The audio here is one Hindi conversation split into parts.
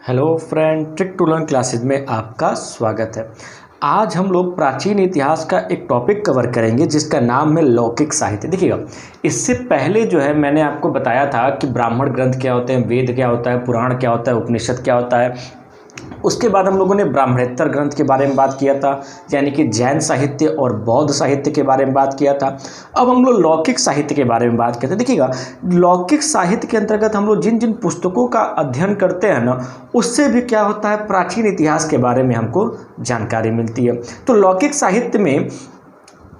Hello friend, trick to learn classes में आपका स्वागत है। आज हम लोग प्राचीन इतिहास का एक टॉपिक कवर करेंगे जिसका नाम है लौकिक साहित्य। देखिएगा, इससे पहले जो है मैंने आपको बताया था कि ब्राह्मण ग्रंथ क्या होते हैं, वेद क्या होता है, पुराण क्या होता है, उपनिषद क्या होता है। उसके बाद हम लोगों ने ब्राह्मणेतर ग्रंथ के बारे में बात किया था, यानी कि जैन साहित्य और बौद्ध साहित्य के बारे में बात किया था। अब हम लोग लौकिक साहित्य के बारे में बात करते हैं। देखिएगा, लौकिक साहित्य के अंतर्गत हम लोग जिन जिन पुस्तकों का अध्ययन करते हैं ना, उससे भी क्या होता है, प्राचीन इतिहास के बारे में हमको जानकारी मिलती है। तो लौकिक साहित्य में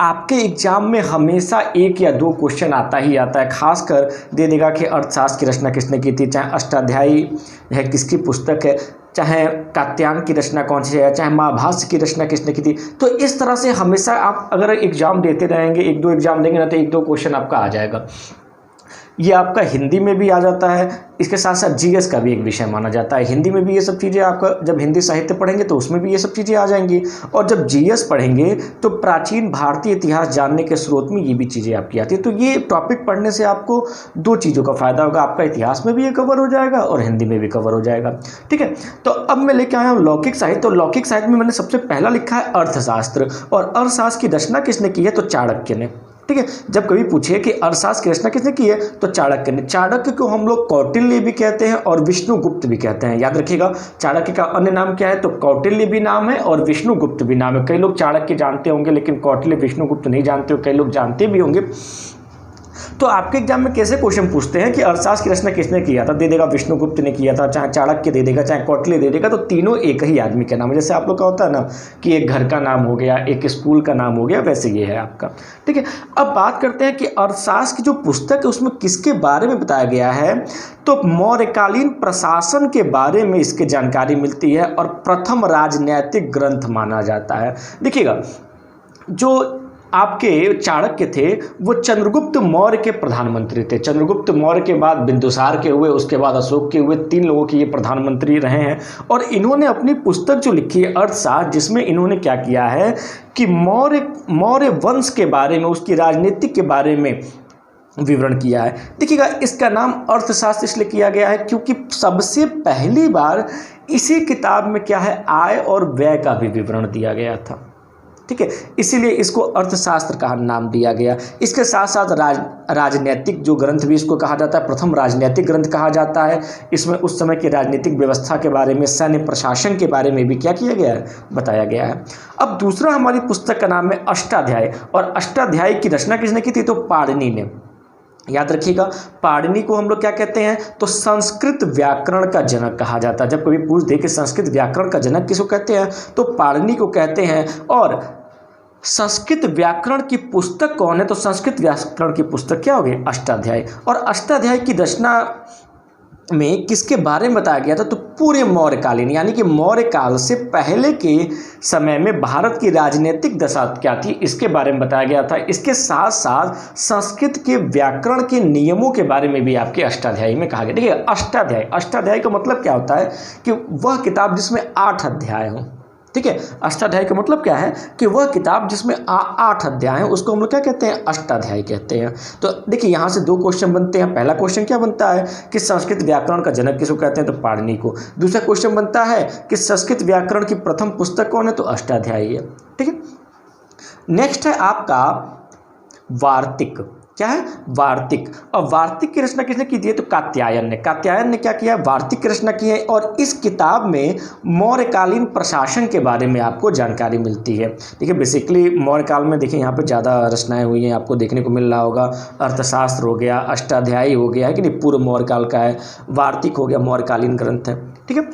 आपके एग्जाम में हमेशा एक या दो क्वेश्चन आता ही आता है। खासकर दे देगा कि अर्थशास्त्र की रचना किसने की थी, चाहे अष्टाध्यायी है किसकी पुस्तक है, चाहे कात्यायन की रचना कौन सी है, चाहे महाभाष्य की रचना किसने की थी। तो इस तरह से हमेशा आप अगर एग्जाम देते रहेंगे, एक दो एग्जाम देंगे ना, तो एक दो क्वेश्चन आपका आ जाएगा। ये आपका हिंदी में भी आ जाता है, इसके साथ साथ जीएस का भी एक विषय माना जाता है। हिंदी में भी ये सब चीज़ें आपका, जब हिंदी साहित्य पढ़ेंगे तो उसमें भी ये सब चीज़ें आ जाएंगी, और जब जीएस पढ़ेंगे तो प्राचीन भारतीय इतिहास जानने के स्रोत में ये भी चीज़ें आपकी आती है। तो ये टॉपिक पढ़ने से आपको दो चीज़ों का फायदा होगा, आपका इतिहास में भी ये कवर हो जाएगा और हिंदी में भी कवर हो जाएगा। ठीक है, तो अब मैं लेके आया हूँ लौकिक साहित्य। तो लौकिक साहित्य में मैंने सबसे पहला लिखा है अर्थशास्त्र, और अर्थशास्त्र की रचना किसने की है, तो चाणक्य ने। ठीक है, जब कभी पूछे कि अर्थशास्त्र की रचना किसने की है, तो चाणक्य ने। चाणक्य को हम लोग कौटिल्य भी कहते हैं और विष्णुगुप्त भी कहते हैं। याद रखिएगा, चाणक्य का अन्य नाम क्या है, तो कौटिल्य भी नाम है और विष्णुगुप्त भी नाम है। कई लोग चाणक्य जानते होंगे लेकिन कौटिल्य विष्णुगुप्त नहीं जानते हो, कई लोग जानते भी होंगे। तो आपके एग्जाम में कैसे क्वेश्चन पूछते हैं कि अर्थशास्त्र की रचना किसने किया था, दे देगा विष्णुगुप्त ने किया था, चाहे चाणक्य दे देगा, चाहे कौटिल्य दे देगा, तो तीनों एक ही आदमी का नाम है। जैसे आप लोग का होता है ना कि एक घर का नाम हो गया, एक स्कूल का नाम हो गया, वैसे ये है आपका। ठीक है, अब बात करते हैं कि अर्थशास्त्र की जो पुस्तक है उसमें किसके बारे में बताया गया है, तो मौर्यकालीन प्रशासन के बारे में इसकी जानकारी मिलती है और प्रथम राजनैतिक ग्रंथ माना जाता है। देखिएगा, जो आपके चाणक्य थे वो चंद्रगुप्त मौर्य के प्रधानमंत्री थे। चंद्रगुप्त मौर्य के बाद बिंदुसार के हुए, उसके बाद अशोक के हुए, 3 लोगों के ये प्रधानमंत्री रहे हैं। और इन्होंने अपनी पुस्तक जो लिखी है अर्थशास्त्र, जिसमें इन्होंने क्या किया है कि मौर्य वंश के बारे में, उसकी राजनीतिक के बारे में विवरण किया है। देखिएगा, इसका नाम अर्थशास्त्र इसलिए किया गया है क्योंकि सबसे पहली बार इसी किताब में क्या है, आय और व्यय का भी विवरण दिया गया था। ठीक है, इसीलिए इसको अर्थशास्त्र का नाम दिया गया। इसके साथ साथ राजनीतिक जो ग्रंथ भी इसको कहा जाता है, प्रथम राजनीतिक ग्रंथ कहा जाता है। इसमें उस समय की राजनीतिक व्यवस्था के बारे में, सैन्य प्रशासन के बारे में भी क्या किया गया है, बताया गया है। अब दूसरा हमारी पुस्तक का नाम है अष्टाध्यायी, और अष्टाध्यायी की रचना किसने की थी, तो पाणिनि ने। याद रखिएगा, पाणिनि को हम लोग क्या कहते हैं, तो संस्कृत व्याकरण का जनक कहा जाता है। जब कभी पूछ दे कि संस्कृत व्याकरण का जनक किसको कहते हैं, तो पाणिनि को कहते हैं। और संस्कृत व्याकरण की पुस्तक कौन है, तो संस्कृत व्याकरण की पुस्तक क्या होगी, अष्टाध्यायी। और अष्टाध्यायी की रचना में किसके बारे में बताया गया था, तो पूरे मौर्यकालीन, यानी कि मौर्य काल से पहले के समय में भारत की राजनीतिक दशा क्या थी, इसके बारे में बताया गया था। इसके साथ साथ संस्कृत के व्याकरण के नियमों के बारे में भी आपके अष्टाध्यायी में कहा गया। देखिए, अष्टाध्यायी का मतलब क्या होता है कि वह किताब जिसमें 8 अध्याय हों। ठीक है, अष्टाध्यायी का मतलब क्या है कि वह किताब जिसमें 8 अध्याय हैं, उसको हम लोग क्या कहते हैं, अष्टाध्यायी कहते हैं। तो देखिए, यहाँ से 2 क्वेश्चन बनते हैं। पहला क्वेश्चन क्या बनता है कि संस्कृत व्याकरण का जनक किसको कहते हैं, तो पाणिनि को। दूसरा क्वेश्चन बनता है कि संस्कृत व्याकरण की प्रथम पुस्तक कौन है, तो अष्टाध्यायी है। ठीक है, नेक्स्ट है आपका वार्तिक। क्या है, वार्तिक। और वार्तिक की रचना किसने की थी, तो कात्यायन ने। कात्यायन ने क्या किया, वार्तिक की रचना की है। और इस किताब में मौर्यकालीन प्रशासन के बारे में आपको जानकारी मिलती है। देखिए, बेसिकली मौर्य काल में देखिए यहाँ पे ज़्यादा रचनाएं हुई हैं, आपको देखने को मिल रहा होगा। अर्थशास्त्र हो गया, अष्टाध्यायी हो गया है कि नहीं, पूर्व मौर्य काल का है। वार्तिक हो गया, मौर्यकालीन ग्रंथ है। ठीक है,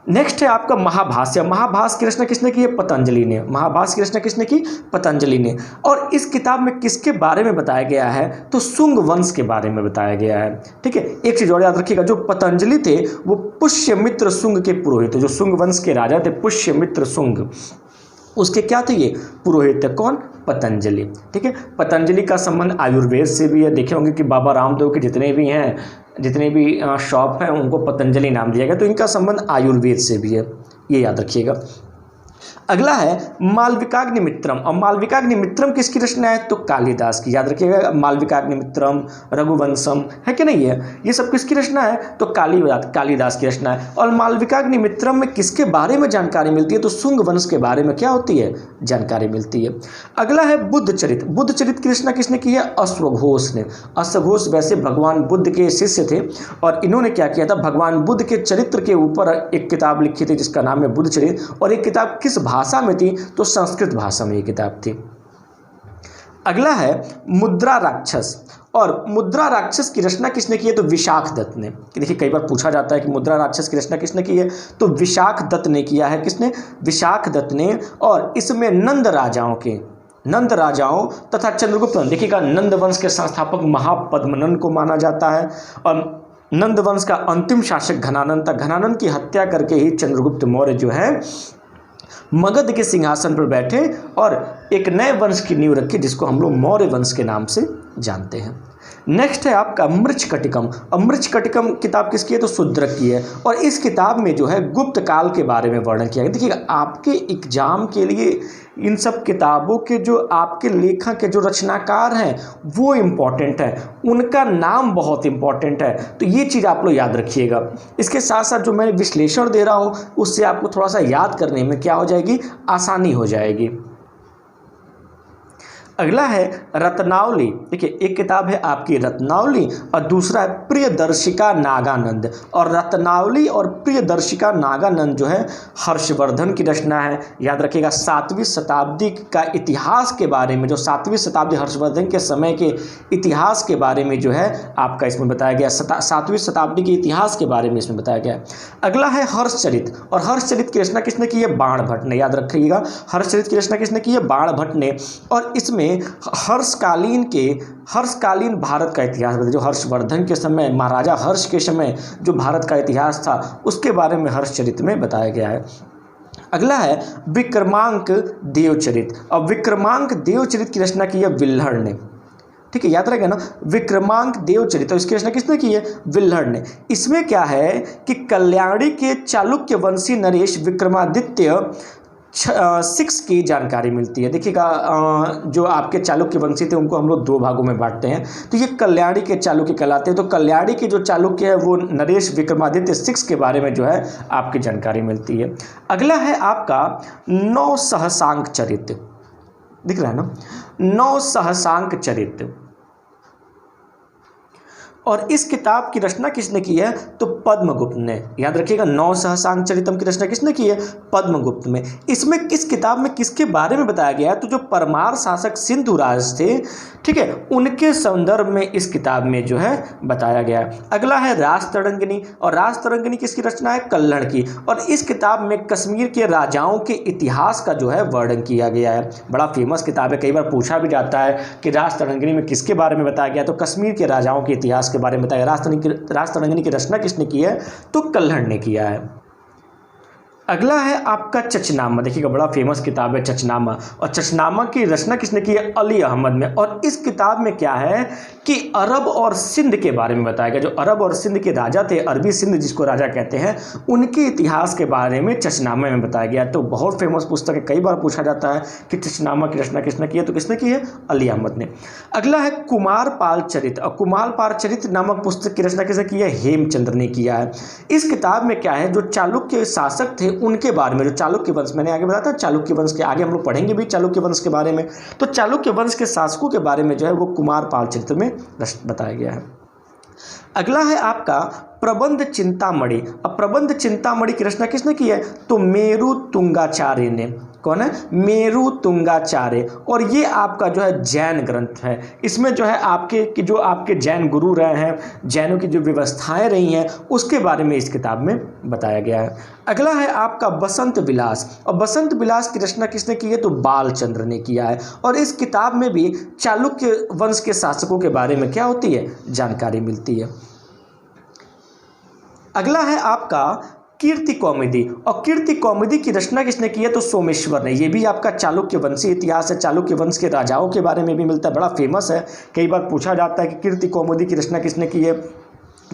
नेक्स्ट है आपका महाभाष्य। महाभाष्य की रचना किसने की है, पतंजलि ने। महाभाष्य की रचना किसने की, पतंजलि ने। और इस किताब में किसके बारे में बताया गया है, तो शुंग वंश के बारे में बताया गया है। ठीक है, एक चीज और याद रखिएगा, जो पतंजलि थे वो पुष्यमित्र शुंग के पुरोहित, जो शुंग वंश के राजा थे पुष्यमित्र शुंग, उसके क्या थे ये, पुरोहित थे। कौन, पतंजलि। ठीक है, पतंजलि का संबंध आयुर्वेद से भी है। देखे होंगे कि बाबा रामदेव के जितने भी हैं, जितने भी शॉप हैं, उनको पतंजलि नाम दिया गया, तो इनका संबंध आयुर्वेद से भी है, ये याद रखिएगा। अगला है मालविकाग्निमित्रम। और मालविकाग्निमित्रम किसकी रचना है? तो कालिदास की। याद रखिएगा, मालविकाग्निमित्रम, रघुवंशम है कि नहीं है, ये सब किसकी रचना है? तो कालिदास की रचना है। और मालविकाग्निमित्रम में किसके बारे में जानकारी मिलती है? तो शुंग वंश के बारे में क्या होती है? जानकारी मिलती है। अगला है बुद्धचरित। बुद्धचरित की रचना किसने की है? अश्वघोष ने। अश्वघोष वैसे भगवान बुद्ध के शिष्य थे और इन्होंने क्या किया था, भगवान बुद्ध के चरित्र के ऊपर एक किताब लिखी थी जिसका नाम है बुद्धचरित। और एक किताब किस भाषा में थी? तो संस्कृत भाषा में ये किताब थी। अगला है मुद्रा राक्षस। और मुद्रा राक्षस की रचना किसने की है? तो विशाख दत्त ने। देखिए कई बार पूछा जाता है कि मुद्रा राक्षस की रचना किसने की है? तो विशाख दत्त ने किया है। किसने? विशाख दत्त ने। और इसमें नंद राजाओं तथा चंद्रगुप्त, देखिएगा नंद वंश के संस्थापक महापद्मनंद को माना जाता है। और नंद वंश का अंतिम शासक घनानंद था। घनानंद की हत्या करके ही चंद्रगुप्त मौर्य जो है मगध के सिंहासन पर बैठे और एक नए वंश की नींव रखी जिसको हम लोग मौर्य वंश के नाम से जानते हैं। नेक्स्ट है आपका मृच्छकटिकम। और मृच्छकटिकम किताब किसकी है? तो शूद्रक की है। और इस किताब में जो है गुप्त काल के बारे में वर्णन किया गया। देखिएगा आपके एग्जाम के लिए इन सब किताबों के जो आपके लेखक के जो रचनाकार हैं वो इम्पॉर्टेंट है, उनका नाम बहुत इम्पॉर्टेंट है। तो ये चीज़ आप लोग याद रखिएगा। इसके साथ साथ जो मैं विश्लेषण दे रहा हूँ उससे आपको थोड़ा सा याद करने में क्या हो जाएगी? आसानी हो जाएगी। अगला है रत्नावली। देखिए एक किताब है आपकी रत्नावली और दूसरा है प्रियदर्शिका नागानंद। और रत्नावली और प्रियदर्शिका नागानंद जो है हर्षवर्धन की रचना है। याद रखिएगा 7वीं शताब्दी का इतिहास के बारे में, जो 7वीं शताब्दी हर्षवर्धन के समय के इतिहास के बारे में जो है आपका इसमें बताया गया। 7वीं शताब्दी के इतिहास के बारे में इसमें बताया गया है। अगला है हर्षचरित। और हर्षचरित की रचना किसने की है? बाण भट्ट ने। याद रखिएगा हर्षचरित की रचना किसने की है? बाण भट्ट ने। और इसमें हर्षकालीन भारत का इतिहास, जो हर्षवर्धन के समय, महाराजा हर्ष के समय जो भारत का इतिहास था उसके बारे में हर्षचरित में बताया गया है। अगला है विक्रमांक देवचरित। और विक्रमांक देवचरित की रचना की है विल्हड़ ने। ठीक है, याद रखेगा ना, विक्रमांक देवचरित। तो इसकी रचना किसने की है? विल्हड़ ने। इसमें क्या है कि कल्याणी के चालुक्य वंशी नरेश विक्रमादित्य 6 की जानकारी मिलती है। देखिएगा जो आपके चालुक्य वंशी थे उनको हम लोग 2 भागों में बांटते हैं। तो ये कल्याणी के चालुक्य कहलाते हैं। तो कल्याणी के जो चालुक्य है वो नरेश विक्रमादित्य 6 के बारे में जो है आपकी जानकारी मिलती है। अगला है आपका नवसहसांक चरित। दिख रहा है ना, नवसहसांक चरित। और इस किताब की रचना किसने की है? तो पद्मगुप्त ने। याद रखिएगा नवसहसांक चरितम की रचना किसने की है? पद्मगुप्त में। इसमें इस किताब में किसके बारे में बताया गया है? तो जो परमार शासक सिंधुराज थे, ठीक है, उनके संदर्भ में इस किताब में जो है बताया गया है। अगला है राजतरंगिनी। और राजतरंगिनी किसकी रचना है? कल्हड़ की। और इस किताब में कश्मीर के राजाओं के इतिहास का जो है वर्णन किया गया है। बड़ा फेमस किताब है, कई बार पूछा भी जाता है कि राजतरंगिनी में किसके बारे में बताया गया? तो कश्मीर के राजाओं के इतिहास के बारे में बताया। राजतरंगिनी की रचना किसने की है? तो कल्हड़ ने किया है। अगला है आपका चचनामा। देखिएगा बड़ा फेमस किताब है चचनामा। और चचनामा की रचना किसने की है? अली अहमद में। और इस किताब में क्या है कि अरब और सिंध के बारे में बताया गया। जो अरब और सिंध के राजा थे, अरबी सिंध जिसको राजा कहते हैं, उनके इतिहास के बारे में चचनामा में बताया गया। तो बहुत फेमस पुस्तक है, कई बार पूछा जाता है कि चचनामा की रचना किसने की है? तो किसने की है? अली अहमद ने। अगला है कुमारपाल चरित। और कुमारपाल चरित नामक पुस्तक की रचना किसने की है? हेमचंद्र ने किया है। इस किताब में क्या है, जो चालुक्य शासक थे उनके बारे में, जो चालुक्य वंश, मैंने आगे बताया था चालुक्य वंश के, आगे हम लोग पढ़ेंगे भी चालुक्य वंश के बारे में। तो चालुक्य वंश के शासकों के बारे में जो है वो कुमारपाल चरित्र में बताया गया है। अगला है आपका प्रबंध चिंतामणि। अब प्रबंध चिंतामणि की रचना किसने की है? तो मेरु तुंगाचार्य ने। कौन है? मेरु तुंगाचार्य। और ये आपका जो है जैन ग्रंथ है। इसमें जो है जो आपके जैन गुरु रहे हैं, जैनों की जो व्यवस्थाएं रही हैं उसके बारे में इस किताब में बताया गया है। अगला है आपका बसंत विलास। और बसंत विलास की रचना किसने की है? तो बालचंद्र ने किया है। और इस किताब में भी चालुक्य वंश के शासकों के बारे में क्या होती है? जानकारी मिलती है। अगला है आपका कीर्ति कौमुदी। और कीर्ति कौमुदी की रचना किसने की है? तो सोमेश्वर ने। ये भी आपका चालुक्य वंशी इतिहास है, चालुक्य वंश के राजाओं के बारे में भी मिलता है, बड़ा फेमस है। कई बार पूछा जाता है कि कीर्ति कौमुदी की रचना किसने की है?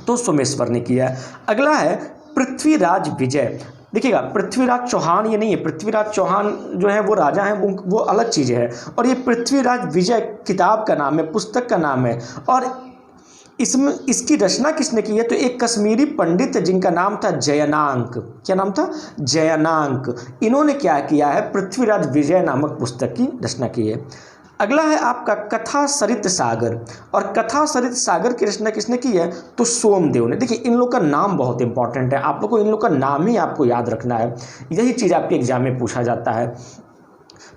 तो सोमेश्वर ने किया है। अगला है पृथ्वीराज विजय। देखिएगा, पृथ्वीराज चौहान ये नहीं है, पृथ्वीराज चौहान जो है वो राजा हैं, वो अलग चीज़ है। और ये पृथ्वीराज विजय किताब का नाम है, पुस्तक का नाम है। और इसमें इसकी रचना किसने की है? तो एक कश्मीरी पंडित है जिनका नाम था जयनांक। क्या नाम था? जयनांक। इन्होंने क्या किया है? पृथ्वीराज विजय नामक पुस्तक की रचना की है। अगला है आपका कथा सरित सागर। और कथा सरित सागर की रचना किसने की है? तो सोमदेव ने। देखिए, इन लोग का नाम बहुत इंपॉर्टेंट है, आप लोग को इन लोग का नाम ही आपको याद रखना है, यही चीज़ आपके एग्जाम में पूछा जाता है।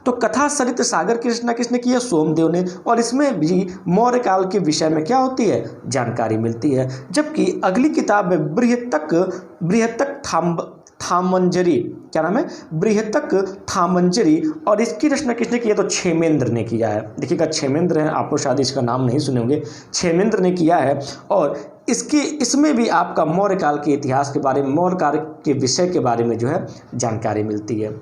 तो कथा सरित सागर की रचना किसने की है? सोमदेव ने। और इसमें भी मौर्य काल के विषय में क्या होती है? जानकारी मिलती है। जबकि अगली किताब है बृहत्तक थामंजरी। क्या नाम है? बृहत्तक थामंजरी। और इसकी रचना किसने की है? तो क्षेमेंद्र ने किया है। देखिएगा, क्षेमेंद्र है, आप लोग शायद इसका नाम नहीं सुने होंगे, क्षेमेंद्र ने किया है। और इसमें भी आपका मौर्य काल के इतिहास के बारे में, मौर्य काल के विषय के बारे में जो है जानकारी मिलती है।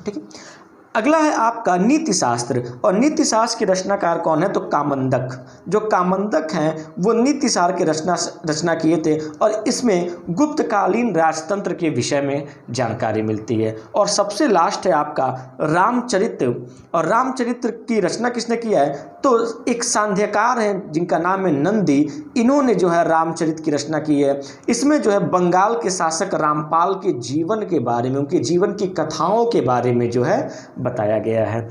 ठीक है। अगला है आपका नीति शास्त्र। और नीति शास्त्र के रचनाकार कौन है? तो कामंदक। जो कामंदक हैं वो नीति सार के रचना किए थे। और इसमें गुप्तकालीन राजतंत्र के विषय में जानकारी मिलती है। और सबसे लास्ट है आपका रामचरित्र। और रामचरित्र की रचना किसने किया है? तो एक सांध्यकार हैं जिनका नाम है नंदी। इन्होंने जो है रामचरित्र की रचना की है। इसमें जो है बंगाल के शासक रामपाल के जीवन के बारे में, उनके जीवन की कथाओं के बारे में जो है बताया गया है।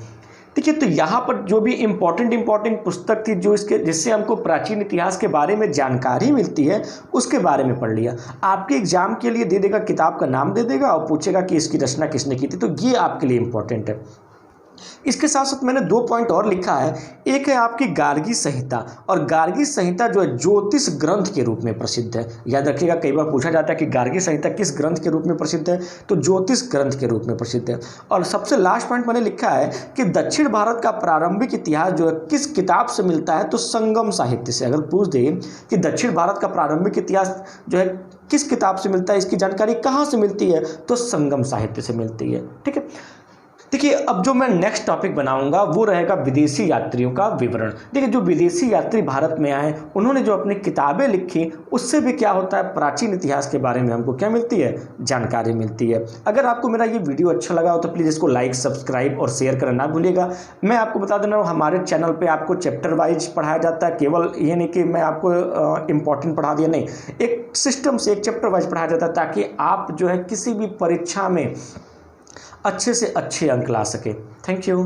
देखिए, तो यहाँ पर जो भी इम्पोर्टेंट पुस्तक थी जो जिससे हमको प्राचीन इतिहास के बारे में जानकारी मिलती है, उसके बारे में पढ़ लिया। आपके एग्जाम के लिए दे देगा, किताब का नाम दे देगा और पूछेगा कि इसकी रचना किसने की थी, तो ये आपके लिए इम्पोर्टेंट है। इसके साथ साथ मैंने 2 पॉइंट और लिखा है। एक है आपकी गार्गी संहिता। और गार्गी संहिता जो है ज्योतिष ग्रंथ के रूप में प्रसिद्ध है। याद रखिएगा, कई बार पूछा जाता है कि गार्गी संहिता किस ग्रंथ के रूप में प्रसिद्ध है? तो ज्योतिष ग्रंथ के रूप में प्रसिद्ध है। और सबसे लास्ट पॉइंट मैंने लिखा है कि दक्षिण भारत का प्रारंभिक इतिहास जो है किस किताब से मिलता है? तो संगम साहित्य से। अगर पूछ दे कि दक्षिण भारत का प्रारंभिक इतिहास जो है किस किताब से मिलता है, इसकी जानकारी कहाँ से मिलती है? तो संगम साहित्य से मिलती है। ठीक है। देखिए, अब जो मैं नेक्स्ट टॉपिक बनाऊंगा वो रहेगा विदेशी यात्रियों का विवरण। देखिए, जो विदेशी यात्री भारत में आए, उन्होंने जो अपनी किताबें लिखी, उससे भी क्या होता है? प्राचीन इतिहास के बारे में हमको क्या मिलती है? जानकारी मिलती है। अगर आपको मेरा ये वीडियो अच्छा लगा हो तो प्लीज़ इसको लाइक, सब्सक्राइब और शेयर करना ना भूलिएगा। मैं आपको बता देना, हमारे चैनल पर आपको चैप्टर वाइज पढ़ाया जाता है। केवल ये नहीं कि मैं आपको इंपॉर्टेंट पढ़ा दिया, नहीं, एक सिस्टम से एक चैप्टर वाइज पढ़ाया जाता है ताकि आप जो है किसी भी परीक्षा में अच्छे से अच्छे अंक ला सके। Thank you.